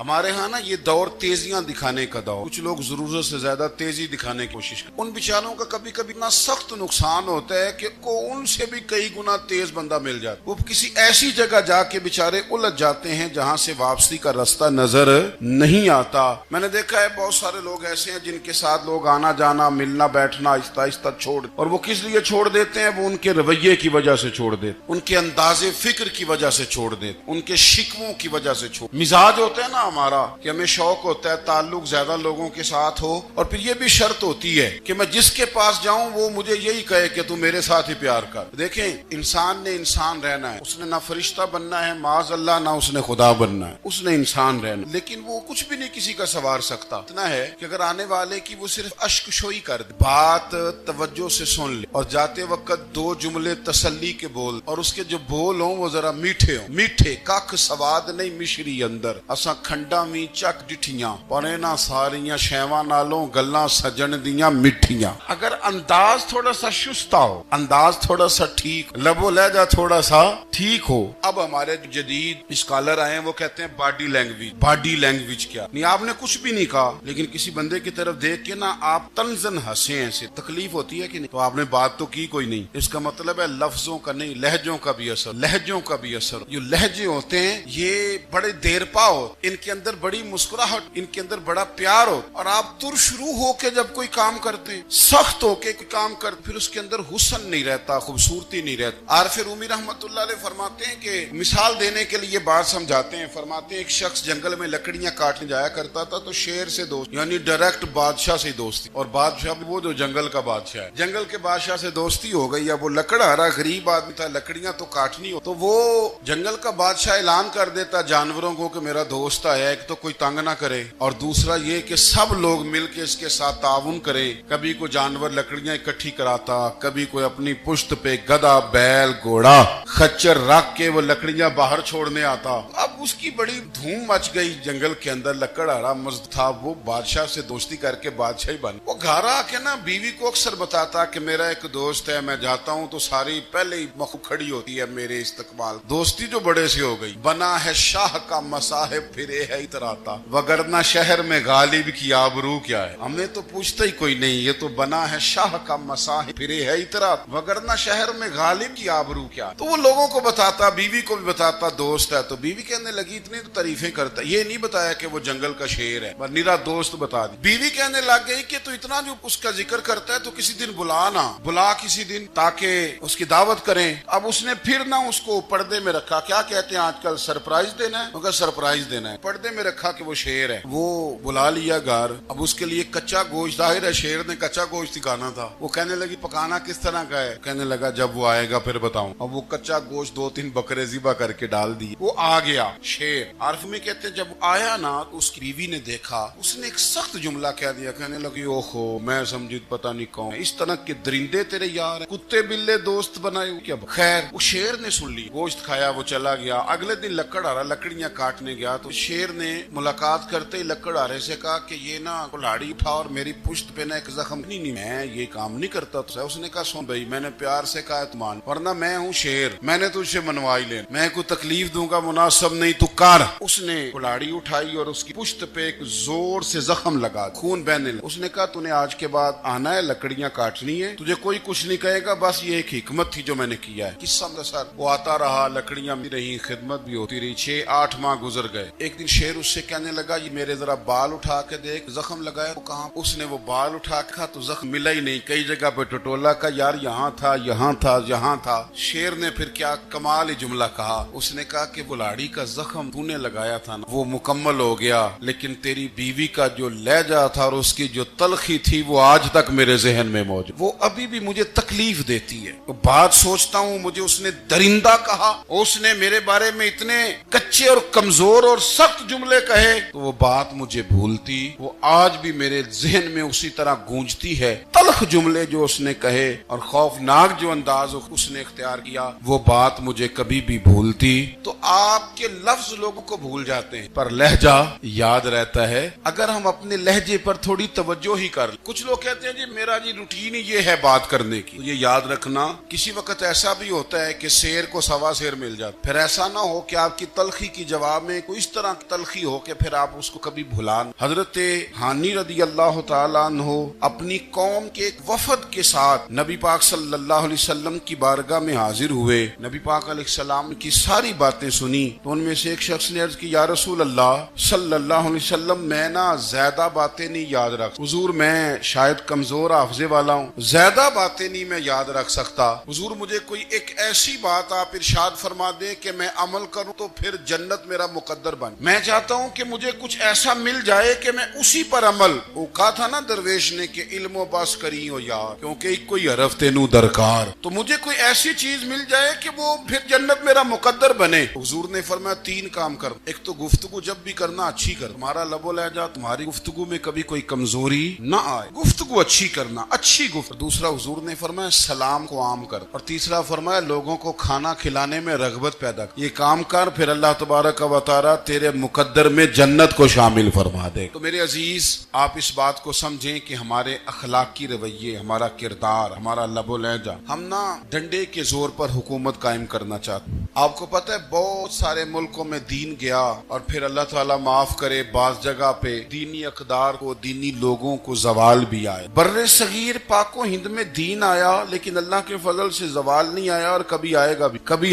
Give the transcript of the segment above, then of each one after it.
ہمارے ہاں نا یہ دور تیزیاں دکھانے کا دور، کچھ لوگ ضرورت سے زیادہ تیزی دکھانے کی کوشش کرتے، ان بیچاروں کا کبھی کبھی اتنا سخت نقصان ہوتا ہے کہ ان سے بھی کئی گنا تیز بندہ مل جاتا، وہ کسی ایسی جگہ جا کے بیچارے الجھ جاتے ہیں جہاں سے واپسی کا راستہ نظر نہیں آتا۔ میں نے دیکھا ہے بہت سارے لوگ ایسے ہیں جن کے ساتھ لوگ آنا جانا ملنا بیٹھنا آہستہ آہستہ چھوڑ، اور وہ کس لیے چھوڑ دیتے ہیں؟ وہ ان کے رویے کی وجہ سے چھوڑ دیتے، ان کے انداز فکر کی وجہ سے چھوڑ دیتے، ان کے شکووں کی وجہ سے چھوڑ۔ مزاج ہوتا ہے نا ہمارا کہ ہمیں شوق ہوتا ہے تعلق زیادہ لوگوں کے ساتھ ہو، اور پھر یہ بھی شرط ہوتی ہے کہ میں جس کے پاس جاؤں وہ مجھے یہی کہے کہ تو میرے ساتھ ہی پیار کر۔ دیکھیں انسان نے انسان رہنا ہے، اس نے نہ فرشتہ بننا ہے معاذ اللہ، نہ اس نے خدا بننا ہے، اس نے انسان رہنا، لیکن وہ کچھ بھی نہیں کسی کا سوار سکتا۔ اتنا ہے کہ اگر آنے والے کی وہ صرف اشک شوئی کر دے، بات توجہ سے سن لے، اور جاتے وقت دو جملے تسلی کے بول، اور اس کے جو بول ہوں وہ ذرا میٹھے ہوں، میٹھے کاک سواد نہیں مشری اندر، اساں کھنڈا می چک ڈٹھیاں پڑے نہ ساریاں شیواں نالوں گلاں سجن دیاں میٹھیاں۔ اگر انداز تھوڑا سا شستہ ہو، انداز تھوڑا سا ٹھیک، لب و لہجہ تھوڑا سا ٹھیک ہو۔ اب ہمارے جدید اسکالر آئے ہیں وہ کہتے ہیں باڈی لینگویج۔ باڈی لینگویج کیا؟ نہیں آپ نے کچھ بھی نہیں کہا، لیکن کسی بندے کی طرف دیکھ کے نا آپ تنزن ہنسے ایسے، تکلیف ہوتی ہے کہ نہیں؟ تو آپ نے بات تو کی کوئی نہیں، اس کا مطلب ہے لفظوں کا نہیں لہجوں کا بھی اثر، لہجوں کا بھی اثر۔ جو لہجے ہوتے ہیں یہ بڑے دیر پا ہو، ان کے اندر بڑی مسکراہٹ، ان کے اندر بڑا پیار ہو، اور آپ شروع ہو کے جب کوئی کام کرتے ہیں، سخت ہو کے کوئی کام کرتے، پھر اس کے اندر حسن نہیں رہتا، خوبصورتی نہیں رہتی۔ عارف رومی رحمت اللہ علیہ فرماتے ہیں کہ مثال دینے کے لیے بات سمجھاتے ہیں، فرماتے ہیں ایک شخص جنگل میں لکڑیاں کاٹنے جایا کرتا تھا تو شیر سے دوست، یعنی ڈائریکٹ بادشاہ سے دوستی، اور بادشاہ وہ جو جنگل کا بادشاہ ہے، جنگل کے بادشاہ سے دوستی ہو گئی۔ اب وہ لکڑہارا غریب آدمی تھا، لکڑیاں تو کاٹنی ہو، تو وہ جنگل کا بادشاہ اعلان کر دیتا جانوروں کو کہ میرا دوست ہے، ایک تو کوئی تنگ نہ کرے، اور دوسرا یہ کہ سب لوگ مل کے اس کے ساتھ تعاون کرے۔ کبھی کوئی جانور لکڑیاں اکٹھی کراتا، کبھی کوئی اپنی پشت پہ گدھا بیل گھوڑا خچر رکھ کے وہ لکڑیاں باہر چھوڑنے آتا۔ اب اس کی بڑی دھوم مچ گئی جنگل کے اندر، لکڑہارا مرد تھا، وہ بادشاہ سے دوستی کر کے بادشاہ ہی بن۔ وہ گھر آ کے نا بیوی کو اکثر بتاتا کہ میرا ایک دوست ہے، میں جاتا ہوں تو ساری پہلے ہی مخ کھڑی ہوتی ہے میرے استقبال، دوستی جو بڑے سے ہو گئی۔ بنا ہے شاہ کا مصاحب پھرے ہے اتراتا، وگرنہ شہر میں غالب کی آبرو کیا ہے؟ ہم نے تو پوچھتا ہی کوئی نہیں، یہ تو بنا ہے شاہ کا مصاحب پھرے ہے اتراتا، وگرنہ شہر میں غالب کی آبرو کیا ہے؟ تو وہ لوگوں کو بتاتا، بیوی کو بھی بتاتا دوست ہے، تو بیوی کہنے لگی اتنی تو تعریفیں کرتا، یہ نہیں بتایا کہ وہ جنگل کا شیر ہے، میرا دوست بتا دی۔ بیوی کہنے لگ گئی کہ تو اتنا جو اس کا ذکر کرتا ہے تو کسی دن بلا کسی دن تاکہ اس کی دعوت کریں۔ اب اس نے پھر نہ اس کو پردے میں رکھا، کیا کہتے ہیں آج کل سرپرائز دینا ہے، مگر سرپرائز دینا ہے، پردے میں رکھا کہ وہ شیر ہے، وہ بلا لیا گھر۔ اب اس کے لیے کچا گوشت، ظاہر ہے شیر نے کچا گوشت سکھانا تھا، وہ کہنے لگی پکانا کس طرح کا ہے؟ کہنے لگا جب وہ آئے گا پھر بتاؤں۔ اب وہ کچا گوشت 2-3 بکرے ذبح کر کے ڈال دی، وہ آ گیا شیر۔ عارف میں کہتے ہیں جب آیا نا تو اس کی بیوی نے دیکھا، اس نے ایک سخت جملہ کہہ دیا، کہنے لگی اوہو میں سمجھی پتہ نہیں کون، اس طرح کے درندے تیرے یار ہیں، کتے بلے دوست بنائے کیا؟ خیر وہ شیر نے سن لی، گوشت کھایا، وہ چلا گیا۔ اگلے دن لکڑہارا لکڑیاں کاٹنے گیا تو شیر نے ملاقات کرتے ہی لکڑہارے سے کہا کہ یہ نا کلاڑی اٹھا اور میری پشت پہ نا ایک زخم، نہیں میں یہ کام نہیں کرتا۔ تو اس نے کہا سن بھائی، میں نے پیار سے کہا تو مان، ورنہ میں ہوں شیر، میں نے تجھ سے منوائی لے، میں کوئی تکلیف دوں گا مناسب نہیں، تو کر۔ اس نے کلاڑی اٹھائی اور اس کی پشت پہ ایک زور سے زخم لگا، خون بہنے لگا۔ اس نے کہا تو نے آج کے بعد آنا ہے، لکڑیاں کاٹنی ہے، تجھے کوئی کچھ نہیں کہے گا، بس یہ ایک حکمت تھی جو میں نے کیا ہے۔ قصہ مختصر، وہ آتا رہا، لکڑیاں بھی رہی، خدمت بھی ہوتی رہی، 6-8 ماہ گزر گئے۔ ایک دن شیر اس سے کہنے لگا یہ میرے ذرا بال اٹھا کے دیکھ، زخم لگایا، وہ کہاں؟ اس نے وہ بال اٹھا کے تو زخم ملا ہی نہیں، کئی جگہ پہ ٹٹولا کا، یار یہاں تھا یہاں تھا یہاں تھا۔ شیر نے پھر کیا کمال ہی جملہ کہا، اس نے کہا کہ بلاڑی کا زخم تو نے لگایا تھا نا وہ مکمل ہو گیا، لیکن تیری بیوی کا جو لہجہ تھا اور اس کی جو تلخی تھی وہ آج تک میرے ذہن میں موجود، وہ ابھی بھی مجھے تکلیف دیتی ہے۔ تو بات سوچتا ہوں مجھے اس نے درندہ کہا، اس نے میرے بارے میں اتنے کچے اور کمزور اور سخت جملے کہے، تو وہ بات مجھے بھولتی، وہ آج بھی میرے ذہن میں اسی طرح گونجتی ہے۔ تلخ جملے جو اس نے کہے اور خوفناک جو انداز اس نے اختیار کیا، وہ بات مجھے کبھی بھی بھولتی۔ تو آپ کے लफ्ज लोगों को भूल जाते हैं पर लहजा याद रहता है अगर हम अपने लहजे पर थोड़ी तवज्जो ही कर। कुछ लोग कहते हैं जी मेरा जी रूटीन ही ये है बात करने की, तो ये याद रखना किसी वक्त ऐसा भी होता है कि शेर को सवा शेर मिल जाता, फिर ऐसा ना हो कि आपकी तलखी की जवाब में कोई इस तरह तलखी हो कि फिर आप उसको कभी भुला। हजरत हानी रदी अल्लाह तआला अन्हु अपनी कौम के एक वफद के साथ नबी पाक सल्लल्लाहु अलैहि वसल्लम की बारगाह में हाजिर हुए। नबी पाक अलैहिस्सलाम की सारी बातें सुनी तो उनमें से एक शख्स ने अर्ज की, या रसूल अल्लाह सल्लल्लाहु अलैहि वसल्लम, मैं ना ज्यादा बातें नहीं याद रख, हुजूर मैं शायद कमजोर हाफजे वाला हूँ, ज्यादा बातें नहीं मैं याद रख सकता, हुजूर मुझे कोई एक ऐसी बात आप इरशाद फरमा दें कि मैं अमल करूँ तो फिर जन्नत मेरा मुकद्दर बन। मैं चाहता हूँ कि मुझे कुछ ऐसा मिल जाए कि मैं उसी पर अमल। वो कहा था ना दरवेश ने कि इल्मो बस करी हो यार, क्योंकि कोई हरफ तेनू दरकार, तो मुझे कोई ऐसी चीज मिल जाए कि वो फिर जन्नत मेरा मुकद्दर बने। हुजूर ने फरमाया तीन काम कर, एक तो गुफ्तगू जब भी करना अच्छी कर, तुम्हारा लबो लहजा तुम्हारी गुफ्तगू में कभी कोई कमजोरी ना आए, गुफ्तगू अच्छी करना, अच्छी गुफ्त। दूसरा हुजूर ने फरमाया सलाम को आम कर, और तीसरा फरमाया लोगों को खाना खिलाने में रगबत पैदा कर। ये काम कर फिर अल्लाह तबारक व तआला तेरे मुकद्दर में जन्नत को शामिल फरमा दे। तो मेरे अजीज आप इस बात को समझें कि हमारे अखलाकी रवैये, हमारा किरदार, हमारा लबो लहजा, हम ना डंडे के जोर पर हुकूमत कायम करना चाहते हैं। आपको पता है बहुत सारे मुल्कों में दीन गया और फिर अल्लाह ताला माफ करे बाज जगह पे दीनी अकदार को, दीनी लोगों को जवाल भी आए। बर्रे सगीर पाको हिंद में दीन आया लेकिन अल्लाह के फजल से जवाल नहीं आया और कभी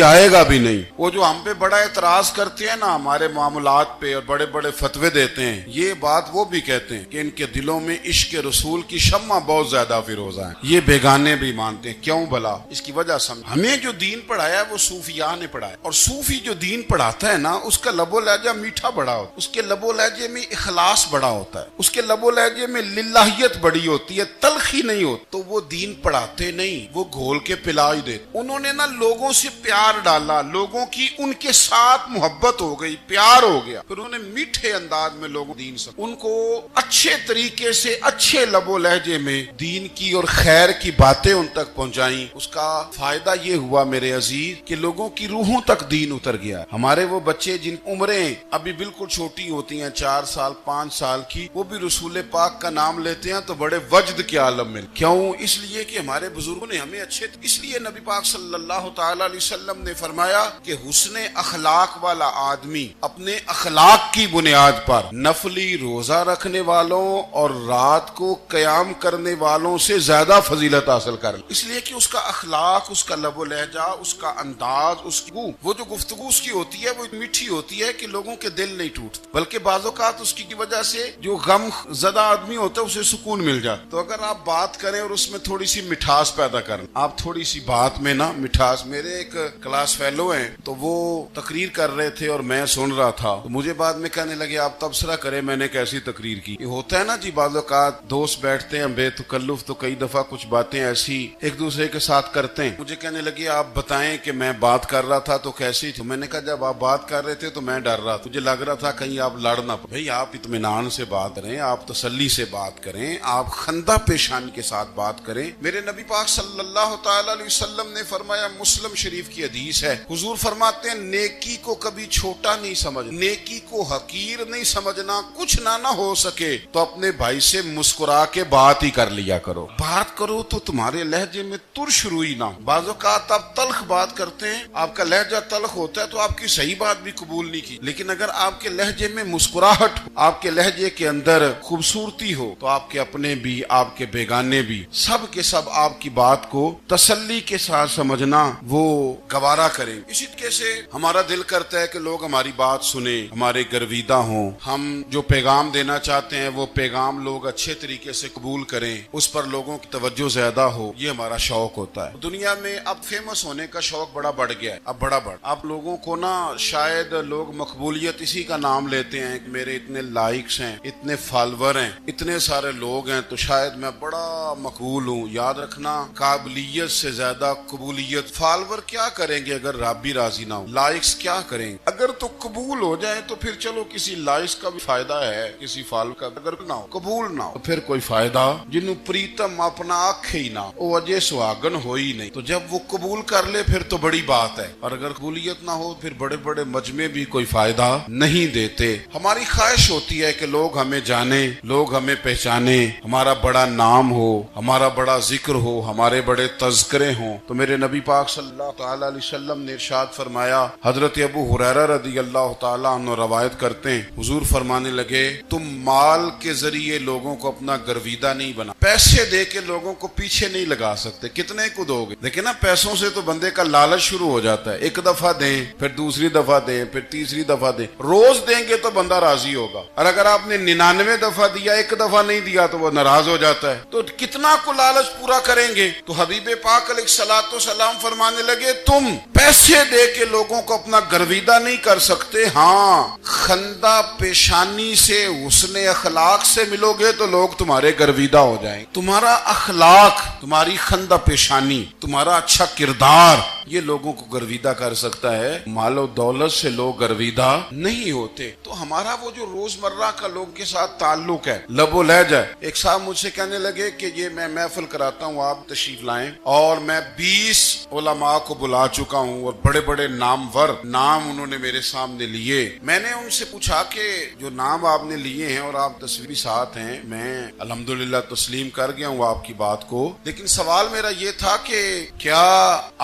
आएगा भी नहीं। वो जो हम पे बड़ा एतराज करते हैं ना हमारे मामलात पे और बड़े बड़े फतवे देते हैं, ये बात वो भी कहते हैं कि इनके दिलों में इश्क रसूल की शम्मा बहुत ज्यादा फिरोजा है, ये बेगाने भी मानते हैं। क्यों भला? इसकी वजह समझ, हमें जो दीन पढ़ाया वो सूफिया ने पढ़ाया, और सूफी जो दीन पढ़ाता है ना उसका लबो लहजा मीठा बड़ा होता है, उसके लबो लहजे में इखलास बड़ा होता है, उसके लबो लहजे में लिल्लाहियत बड़ी होती है, तलखी नहीं होती। तो वो दीन पढ़ाते नहीं, वो घोल के पिला ही देते। उन्होंने ना लोगों से प्यार डाला, लोगों की उनके साथ मोहब्बत हो गई, प्यार हो गया, फिर उन्होंने मीठे अंदाज में लोगों दीन से उनको अच्छे तरीके से अच्छे लबो लहजे में दीन की और खैर की बातें उन तक पहुंचाई। उसका फायदा ये हुआ मेरे अजीज कि लोगों की रूहों तक दीन उतर गया। हमारे वो बच्चे जिन उम्रें अभी बिल्कुल छोटी होती हैं, 4 साल 5 साल की, वो भी रसूल पाक का नाम लेते हैं तो बड़े वजद के आलम में। क्यों? इसलिए कि हमारे बुजुर्गों ने हमें अच्छे, इसलिए नबी पाक सल्लल्लाहु तआला अलैहि वसल्लम ने फरमाया कि हुस्ने अखलाक वाला आदमी अपने अखलाक की बुनियाद पर नफली रोजा रखने वालों और रात को कयाम करने वालों से ज्यादा फजीलत हासिल कर, इसलिए कि उसका अखलाक, उसका लबो लहजा, उसका अंदाज, उसकी वो जो गुफ्तगू उसकी होती है वो मीठी होती है कि लोगों के दिल नहीं टूटते, बल्कि बाज़-औक़ात उसकी की वजह से जो गम ज़दा आदमी होता है उसे सुकून मिल जाता। तो अगर आप बात करें और उसमें थोड़ी सी मिठास पैदा करें, आप थोड़ी सी बात में ना मिठास। मेरे एक क्लास फेलो हैं तो वो तकरीर कर रहे थे और मैं सुन रहा था, तो मुझे बाद में कहने लगे आप तबसरा करें मैंने कैसी तकरीर की। ये होता है ना जी, बाज़-औक़ात दोस्त बैठते हैं बेतकल्लुफ़ तो कई दफा कुछ बातें ऐसी एक दूसरे के साथ करते हैं। मुझे कहने लगे आप बताएं कि मैं बात कर रहा था तो कैसी थी? मैंने कहा जब आप बात कर रहे थे तो मैं डर रहा था, मुझे लग रहा था कहीं आप लड़ना। भाई आप इत्मीनान से बात करें, आप तसल्ली से बात करें, आप खंदा पेशानी के साथ बात करें। मेरे नबी पाक सल्लल्लाहु तआला अलैहि वसल्लम ने फरमाया, मुस्लिम शरीफ की हदीस है, हुजूर फरमाते हैं नेकी को कभी छोटा नहीं समझना, नेकी को हकीर नहीं समझना। कुछ ना हो सके तो अपने भाई से मुस्कुरा के बात ही कर लिया करो। बात करो तो तुम्हारे लहजे में तुर्श रुई ना। बाज़-औक़ात आप तल्ख बात करते हैं, आपका लहजा तल्ख होता है तो आपकी सही बात भी कबूल नहीं की, लेकिन अगर आपके लहजे में मुस्कुराहट, आपके लहजे के अंदर खूबसूरती हो तो आपके अपने भी, आपके बेगाने भी, सब के सब आपकी बात को तसल्ली के साथ समझना वो गवारा करें। इसी तरीके से हमारा दिल करता है कि लोग हमारी बात सुने, हमारे गर्विदा हों, हम जो पैगाम देना चाहते हैं वो पैगाम लोग अच्छे तरीके से कबूल करें, उस पर लोगों की तवज्जो ज्यादा हो, ये हमारा शौक होता है। दुनिया में अब फेमस होने का शौक बड़ा बढ़ गया है, अब बड़ा बढ़, अब लोगों को ना शायद लोग मकबूलियत इसी का नाम लेते हैं कि मेरे इतने लाइक्स हैं, इतने फॉलोवर हैं, इतने सारे लोग हैं तो शायद मैं बड़ा بڑا مقبول ہوں. یاد رکھنا قابلیت سے زیادہ قبولیت. فالور کیا کریں گے اگر رب بھی راضی نہ ہو؟ لائکس کیا کریں گے؟ اگر تو قبول ہو جائے تو پھر چلو کسی لائکس کا بھی فائدہ ہے, کسی فالور کا. اگر نہ ہو, قبول نہ ہو, تو پھر کوئی فائدہ. جنوں پریتم اپنا آنکھ ہی نہ وہ وجہ سہاگن ہو ہی نہیں. تو جب وہ قبول کر لے پھر تو بڑی بات ہے, اور اگر قبولیت نہ ہو پھر بڑے بڑے مجمع بھی کوئی فائدہ نہیں دیتے. ہماری خواہش ہوتی ہے کہ لوگ ہمیں جانیں, لوگ ہمیں پہچانیں, ہمارا بڑا نام ہو, ہمارا بڑا ذکر ہو, ہمارے بڑے تذکرے ہوں. تو میرے نبی پاک صلی اللہ تعالی علیہ وسلم نے ارشاد فرمایا, حضرت ابو ہریرہ رضی اللہ تعالی عنہ روایت کرتے ہیں, حضور فرمانے لگے تم مال کے ذریعے لوگوں کو اپنا گرویدہ نہیں بنا, پیسے دے کے لوگوں کو پیچھے نہیں لگا سکتے. کتنے کو دو گے؟ لیکن نا پیسوں سے تو بندے کا لالچ شروع ہو جاتا ہے. ایک دفعہ دیں, پھر دوسری دفعہ دیں, پھر تیسری دفعہ دیں. روز دیں گے تو بندہ راضی ہوگا, اور اگر آپ نے 99 دفعہ دیا, ایک دفعہ نہیں دیا تو وہ ناراض ہو جاتا ہے. تو کتنا کو لالچ پورا کریں گے؟ تو حبیب پاک علیہ الصلوۃ والسلام فرمانے لگے تم پیسے دے کے لوگوں کو اپنا گرویدہ نہیں کر سکتے, ہاں خندہ پیشانی سے حسن اخلاق سے ملو گے تو لوگ تمہارے گرویدہ ہو جائیں. تمہارا اخلاق, تمہاری خندہ پیشانی, تمہارا اچھا کردار, یہ لوگوں کو گرویدہ کر سکتا ہے. مال و دولت سے لوگ گرویدہ نہیں ہوتے. تو ہمارا وہ جو روزمرہ کا لوگ کے ساتھ تعلق ہے, لب و لہجہ. ایک صاحب مجھ سے کہنے لگے کہ یہ میں محفل کراتا ہوں, آپ تشریف لائیں, اور میں 20 علماء کو بلا چکا ہوں, اور بڑے بڑے نامور نام انہوں نے میرے سامنے لیے. میں نے ان سے پوچھا کہ جو نام آپ نے لیے ہیں اور آپ تصویری ساتھ ہیں, میں الحمدللہ تسلیم کر گیا ہوں آپ کی بات کو, لیکن سوال میرا یہ تھا کہ کیا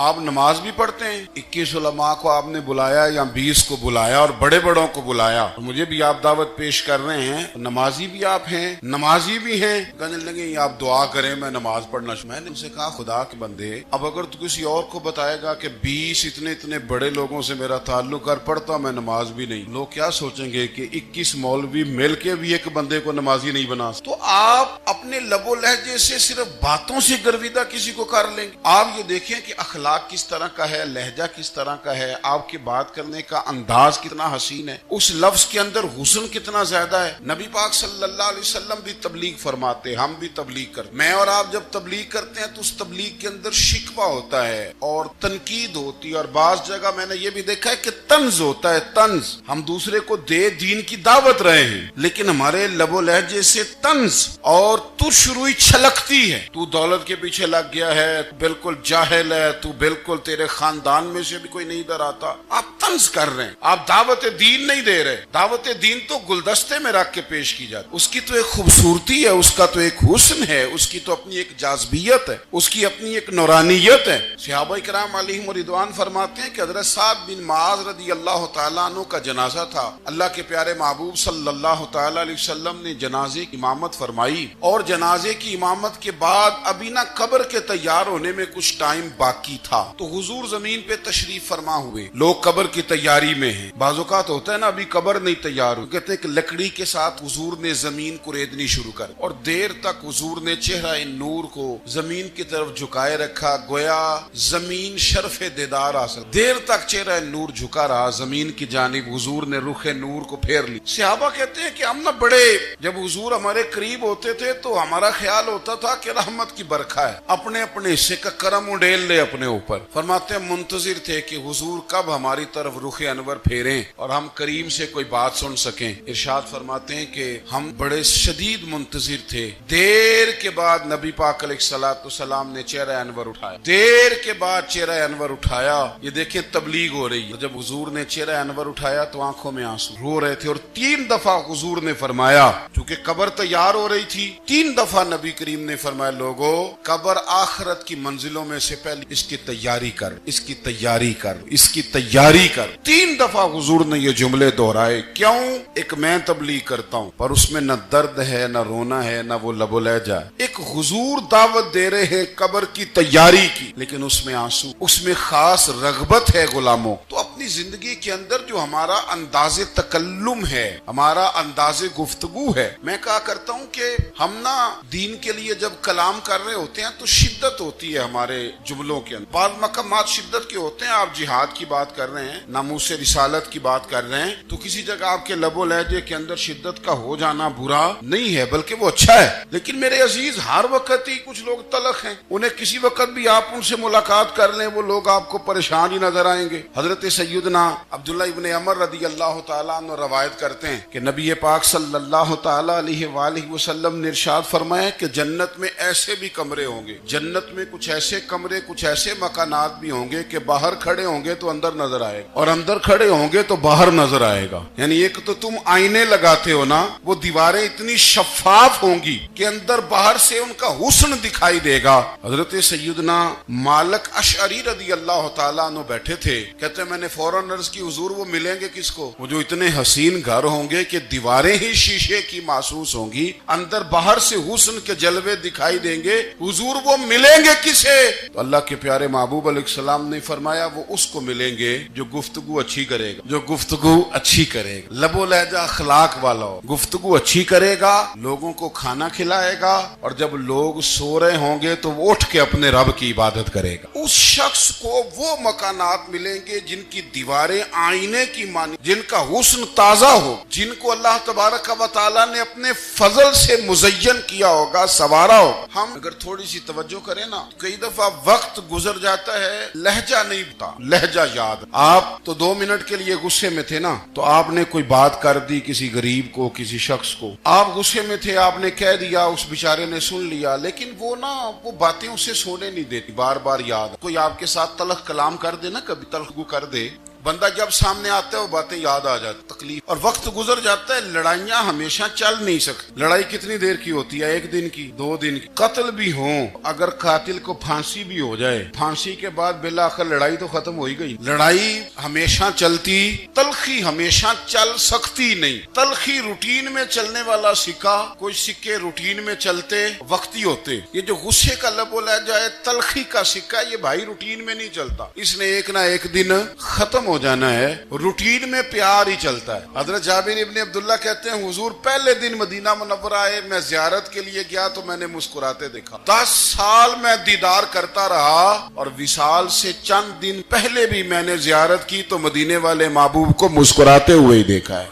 آپ نماز بھی پڑھتے ہیں؟ 21 علماء کو آپ نے بلایا یا 20 کو بلایا اور بڑے بڑوں کو بلایا, اور مجھے بھی آپ دعوت پیش کر رہے ہیں, نمازی بھی آپ ہیں, نمازی بھی ہیں. کہنے لگے آپ دعا کریں میں نماز پڑھنا. میں نے ان سے کہا خدا کے بندے, اب اگر تو کسی اور کو بتائے گا کہ 20 اتنے بڑے لوگوں سے میرا تعلق کر پڑتا میں نماز بھی نہیں, لوگ کیا سوچیں گے کہ 21 مولوی مل کے بھی ایک بندے کو نمازی نہیں بنا. تو آپ اپنے لب و لہجے سے صرف باتوں سے گرویدہ کسی کو کر لیں گے. آپ یہ دیکھیں کہ اخلاق کس طرح کا ہے, لہجہ کس طرح کا ہے, آپ کے بات کرنے کا انداز کتنا حسین ہے, اس لفظ کے اندر حسن کتنا زیادہ ہے. نبی پاک صلی اللہ علیہ وسلم بھی تبلیغ فرماتے, ہم بھی تبلیغ کرتے. میں اور آپ جب تبلیغ کرتے ہیں تو اس تبلیغ کے اندر شکوہ ہوتا ہے اور تنقید ہوتی ہے, اور بعض جگہ میں نے یہ بھی دیکھا ہے کہ طنز ہوتا ہے. طنز, ہم دوسرے کو دین کی دعوت رہے ہیں, لیکن ہمارے لب و لہجے سے طنز اور ترش روئی چھلکتی ہے. تو دولت کے پیچھے لگ گیا ہے, تو بالکل جاہل ہے, تو بالکل تیرے خاندان میں سے بھی کوئی نہیں ادھر آتا. آپ طنز کر رہے ہیں, آپ دعوت دین نہیں دے رہے. دعوت دین تو گلدستے میں رکھ کے پیش کی جاتی, اس کی تو ایک خوبصورتی ہے, اس کا تو ایک حسن ہے, اس کی تو اپنی ایک جاذبیت ہے, اس کی اپنی ایک نورانیت ہے. صحابہ کرام علیہم رضوان فرماتے ہیں کہ حضرت سعد بن معاذ رضی اللہ تعالیٰ عنہ کا جنازہ تھا. اللہ کے پیارے محبوب صلی اللہ تعالیٰ علیہ وسلم نے جنازے کی امامت فرمائی, اور جنازے کی امامت کے بعد ابھی نہ قبر کے تیار ہونے میں کچھ ٹائم باقی تھا, تو حضور زمین پہ تشریف فرما ہوئے. لوگ قبر کی تیاری میں ہیں, بعض اوقات ہوتا ہے نا ابھی قبر نہیں تیار ہوئی, کہتے ہیں کہ لکڑی کے ساتھ حضور نے زمین کو ریدنی شروع کر, اور دیر تک حضور نے چہرہ نور کو زمین کی طرف جھکائے رکھا, گویا زمین شرف دیدار حاصل. دیر تک چہرہ نور جھکا رہا زمین کی جانب, حضور نے رخ نور کو پھیر لی. صحابہ کہتے ہیں کہ ہم نہ بڑے, جب حضور ہمارے قریب ہوتے تھے تو ہمارا خیال ہوتا تھا کہ رحمت کی برکھا ہے, اپنے اپنے حصے کا کرم اڈیل لے اپنے اوپر. فرماتے ہیں منتظر تھے کہ حضور کب ہماری طرف رخ انور پھیریں اور ہم کریم سے کوئی بات سن سکیں. ارشاد فرماتے ہیں کہ ہم بڑے شدید منتظر تھے. دیر کے بعد نبی پاک علیہ الصلوۃ والسلام نے چہرہ انور اٹھایا, دیر کے بعد چہرہ انور اٹھایا. یہ دیکھیں تبلیغ ہو رہی ہے. جب حضور نے چہرہ انور اٹھایا تو آنکھوں میں آنسو, رو رہے تھے, اور 3 دفعہ حضور نے فرمایا, چونکہ قبر تیار ہو رہی تھی, 3 دفعہ نبی کریم نے فرمایا لوگو قبر آخرت کی منزلوں میں سے پہلے اس کی تیاری کر, اس کی تیاری کر, اس کی تیاری کر. 3 دفعہ حضور نے یہ جملے دہرائے. کیوں؟ ایک میں تبلیغ کرتا ہوں پر اس میں نہ درد ہے, نہ رونا ہے, نہ وہ لب و لہجہ. ایک حضور دعوت دے رہے ہیں قبر کی तैयारी की, लेकिन उसमें आंसू, उसमें खास रगबत है गुलामों। तो अपनी जिंदगी के अंदर जो हमारा अंदाज़े तकल्लुम है, हमारा अंदाज़े गुफ्तगू है, मैं कहा करता हूं कि हम ना दीन के लिए जब कलाम कर रहे होते हैं तो शिद्दत होती है हमारे जुमलों के अंदर। बाद मकामात शिद्दत के होते हैं, आप जिहाद की बात कर रहे हैं, नामूस रिसालत की बात कर रहे हैं, तो किसी जगह आपके लबो लहजे के अंदर शिद्दत का हो जाना बुरा नहीं है, बल्कि वो अच्छा है। लेकिन मेरे अजीज, हर वक्त ही कुछ लोग तलख हैं, उन्हें किसी वक्त भी आप उनसे मुलाकात कर लें, वो लोग आपको परेशान ही नजर आएंगे। हजरत सैयदना अब्दुल्ला इब्न अमर रदी अल्लाह तआला अन्हु रवायत करते हैं कि नबी पाक सल्लल्लाहु तआला अलैहि वसल्लम ने इरशाद फरमाया कि जन्नत में ऐसे भी कमरे होंगे, जन्नत में कुछ ऐसे कमरे, कुछ ऐसे मकानात भी होंगे कि बाहर खड़े होंगे तो अंदर नजर आएगा और अंदर खड़े होंगे तो बाहर नजर आएगा। यानी एक तो तुम आईने लगाते हो ना, वो दीवारें इतनी शफाफ होंगी कि अंदर बाहर से उनका हुस्न दिखाई देगा। हजरत सैयदना मालिक अशअरी रदी अल्लाह तआला अन्हु बैठे थे, कहते हैं मैंने फौरन अर्ज की हुजूर वो मिलेंगे किसको? वो जो इतने हसीन घर होंगे कि दीवारें ही शीशे की महसूस होंगी, अंदर बाहर से हुस्न के जलवे दिखाई देंगे, हुजूर वो मिलेंगे किसे? तो अल्लाह के प्यारे महबूब अलैहिस्सलाम ने फरमाया वो उसको मिलेंगे जो गुफ्तगू अच्छी करेगा, जो गुफ्तगू अच्छी करेगा, लबो लहजा अखलाक वाला हो, गुफ्तगू अच्छी करेगा, लोगों को खाना खिलाएगा, और जब लोग सो रहे होंगे तो वो उठ के अपने रब की इबादत करेगा। उस शख्स को वो मकानात मिलेंगे जिनकी दीवारें आईने की मानी, जिनका हुस्न ताजा हो, जिनको अल्लाह तबारक व तआला ने अपने फजल से मुज़य्यन किया होगा, सवारा होगा। हम अगर थोड़ी सी तवज्जो करें ना, कई दफा वक्त गुजर जाता है, लहजा नहीं बता, लहजा याद। आप तो 2 मिनट के लिए गुस्से में थे ना, तो आपने कोई बात कर दी किसी गरीब को, किसी शख्स को, आप गुस्से में थे, आपने कह दिया, उस बेचारे ने सुन लिया, लेकिन वो ना वो बातें उसे सोने नहीं देती, बार बार याद। कोई आपके साथ तलख कलाम कर दे ना, कभी तलख कर दे, बंदा जब सामने आता है वो बातें याद आ जाती, तकलीफ, और वक्त गुजर जाता है। लड़ाइयां हमेशा चल नहीं सकती। लड़ाई कितनी देर की होती है? 1 दिन की, 2 दिन की। कत्ल भी हो, अगर कातिल को फांसी भी हो जाए, फांसी के बाद बिला आखिर लड़ाई तो खत्म हो ही गई। लड़ाई हमेशा चलती, तलखी हमेशा चल सकती नहीं। तलखी रूटीन में चलने वाला सिक्का, कोई सिक्के रूटीन में चलते वक्ती होते। ये जो गुस्से का लबो लहजा है, तलखी का सिक्का, ये भाई रूटीन में नहीं चलता, इसने एक ना एक दिन खत्म हो जाना है। रूटीन में प्यार ही चलता है। हजरत जाबिर इब्न अब्दुल्ला कहते हैं हुजूर पहले दिन मदीना मुनव्वरा आए, मैं ज़ियारत के लिए गया तो मैंने मुस्कुराते देखा। 10 साल मैं दीदार करता रहा, और विसाल से चंद दिन पहले भी मैंने ज़ियारत की तो मदीने वाले महबूब को मुस्कुराते हुए ही देखा है।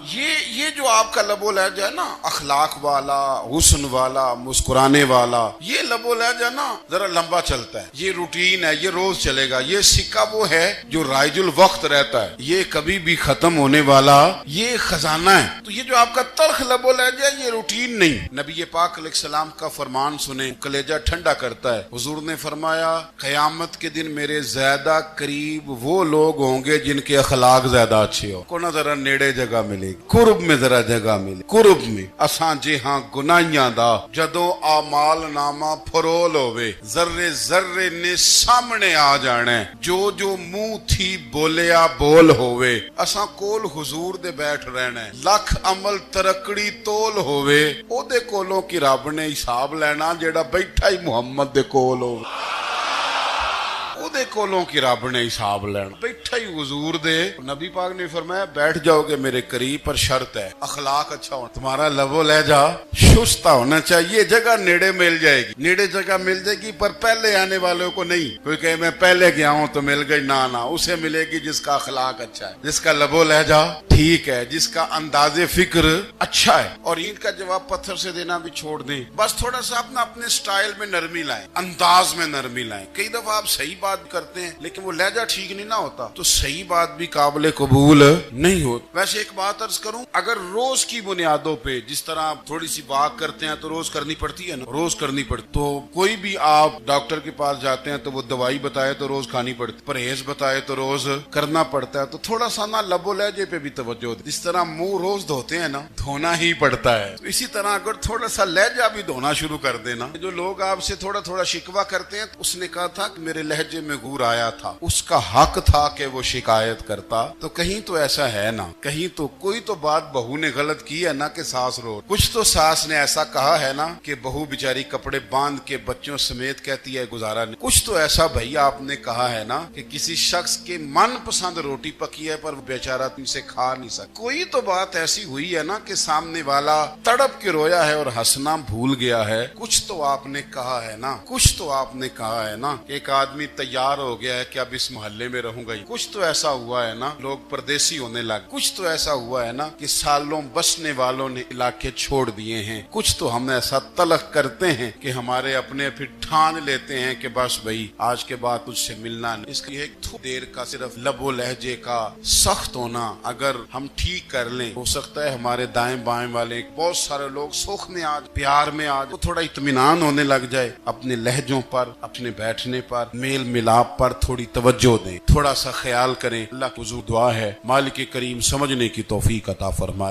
ये जो आपका लबो लहजा है ना, अखलाक वाला, हुस्न वाला, मुस्कुराने वाला, ये लबो लहजा ना जरा लंबा चलता है। ये रूटीन है, ये रोज चलेगा। ये सिक्का वो है जो राइजुल वक्त रहता है, ये कभी भी खत्म होने वाला ये खजाना है। तो ये जो आपका तल्ख लबो लहजा, ये रूटीन नहीं। नबी पाक अलैहिस्सलाम का फरमान सुने, कलेजा ठंडा करता है। हुजूर ने फरमाया क़यामत के दिन मेरे ज्यादा करीब वो लोग होंगे जिनके अखलाक ज्यादा अच्छे हो। को ना जरा नेड़े जगह मिलेगी, कुर्ब में जरा जगह मिले, कुर्ब में। असां जे हां गुनाहियां दा जदों आमाल नामा फरोल होवे, जर्रे जर्रे ने सामने आ जाना, जो जो मुंह थी बोलिया बोल होवे। असां कोल हुजूर दे बैठ रहना, लख अमल तरकड़ी तोल होवे, ओदे कोलों की रब ने हिसाब लेना जेड़ा बैठा ही मुहम्मद दे कोल होवे। ओदे कोलों की रब ने हिसाब लेना, बैठा ही हुजूर दे। नबी पाक ने फरमाया बैठ जाओगे मेरे करीब, पर शर्त है अखलाक अच्छा हो, तुम्हारा लबो लहजा शुस्ता होना चाहिए। जगह नेड़े मिल जाएगी, नेड़े जगह मिल जाएगी, पर पहले आने वालों को नहीं। कोई कहे मैं पहले गया हूं तो मिल गई, ना ना, उसे मिलेगी जिसका अखलाक अच्छा है, जिसका लबो लहजा ठीक है, जिसका अंदाजे फिक्र अच्छा है। और इनका जवाब पत्थर से देना भी छोड़ दें, बस थोड़ा सा अपने स्टाइल में नरमी लाएं, अंदाज में नरमी लाएं। कई दफा आप सही बात करते हैं लेकिन वो लहजा ठीक नहीं ना होता, तो सही बात भी काबिल कबूल नहीं होती। वैसे एक बात अर्ज करूं, अगर रोज की बुनियादों पे, जिस तरह आप थोड़ी सी बात करते हैं तो रोज करनी पड़ती है ना, रोज करनी पड़ती, तो कोई भी आप डॉक्टर के पास जाते हैं तो वो दवाई बताए तो रोज खानी पड़ती, परहेज बताए तो रोज करना पड़ता है। तो थोड़ा सा ना लबो लहजे पे भी तवज्जो होती। जिस तरह मुंह रोज धोते हैं ना, धोना ही पड़ता है, तो इसी तरह अगर थोड़ा सा लहजा भी धोना शुरू कर देना। जो लोग आपसे थोड़ा थोड़ा शिकवा करते हैं, तो उसने कहा था कि मेरे लहजे में में गुर आया था, उसका हक था कि वो शिकायत करता। तो कहीं तो ऐसा है ना, कहीं तो कोई तो बात बहू ने गलत की है ना कि सास रो। कुछ तो सास ने ऐसा कहा है ना कि बहू बेचारी कपड़े बांध के बच्चों समेत कहती है गुजारा नहीं। कुछ तो ऐसा भैया आपने कहा है ना कि किसी शख्स के मन पसंद रोटी पकी है पर वो बेचारा तुमसे खा नहीं सकता। कोई तो बात ऐसी हुई है ना कि सामने वाला तड़प के रोया है और हंसना भूल गया है। कुछ तो आपने कहा है ना, कुछ तो आपने कहा है ना। एक आदमी तैयार हो गया है कि अब इस मोहल्ले में रहूंगा ही। कुछ तो ऐसा हुआ है ना, लोग परदेसी होने लगे। कुछ तो ऐसा हुआ है ना कि सालों बसने वालों ने इलाके छोड़ दिए हैं। कुछ तो हम ऐसा तलक करते हैं कि हमारे अपने फिर ठान लेते हैं कि बस भाई आज के बाद तुझसे मिलना नहीं। इसलिए एक देर का सिर्फ लबो लहजे का सख्त होना अगर हम ठीक कर लें, हो सकता है हमारे दाएं बाएं वाले बहुत सारे लोग सुख में आज, प्यार में आज तो थोड़ा इत्मीनान होने लग जाए। अपने लहजों पर, अपने बैठने पर, मेल मिलाप पर थोड़ी तवज्जो दें, थोड़ा सा ख्याल करें। अल्लाह की हुजूर दुआ है मालिक करीम समझने की तौफीक अता फरमाए।